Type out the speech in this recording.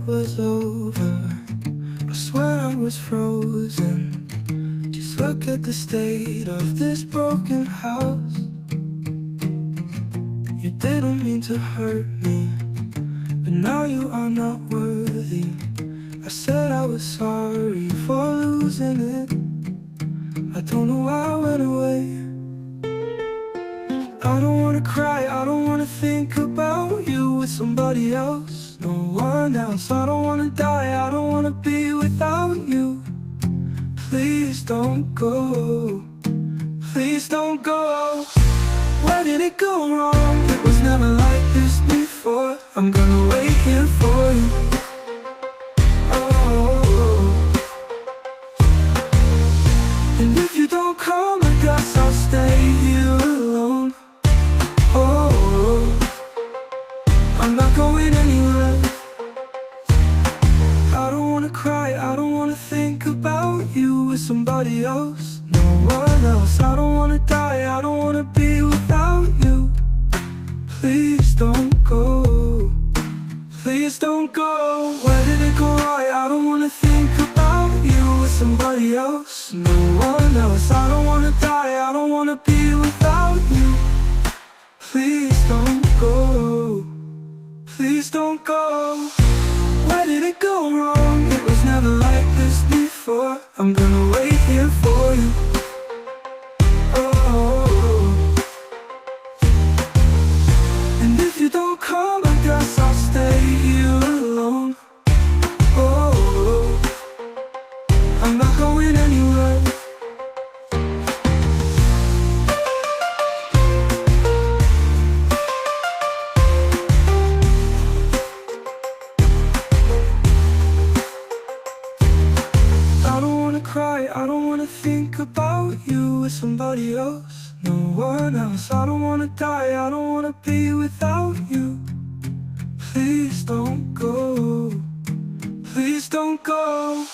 was over, I swear I was frozen. Just look at the state of this broken house. You didn't mean to hurt me, but now you are not worthy. I said I was sorry for losing it. I don't know why I went away. I don't wanna cry, I don't wanna think about you with somebody else, no one else. I don't wanna die, I don't wanna be without you. Please don't go, please don't go. Where did it go wrong? It was never like this before. I'm gonna wait here for you. Oh, and if you don't come, I guess I'll stay here alone. Oh, I'm not going anywhere. I don't wanna cry, I don't wanna think about you with somebody else, no one else. I don't wanna die, I don't wanna be without you. Please don't go, please don't go. Where did it go right? I don't wanna think about you with somebody else, no one else. I don't wanna die, I don't wanna be without you. Please don't go, please don't go. Where did it go wrong? It was never like this before. I'm gonna wait here for you. Oh, and if you don't come, I guess I'll stay here alone. Oh, I'm not going anywhere. I don't wanna cry, I don't wanna think about you with somebody else, no one else. I don't wanna die, I don't wanna be without you. Please don't go, please don't go.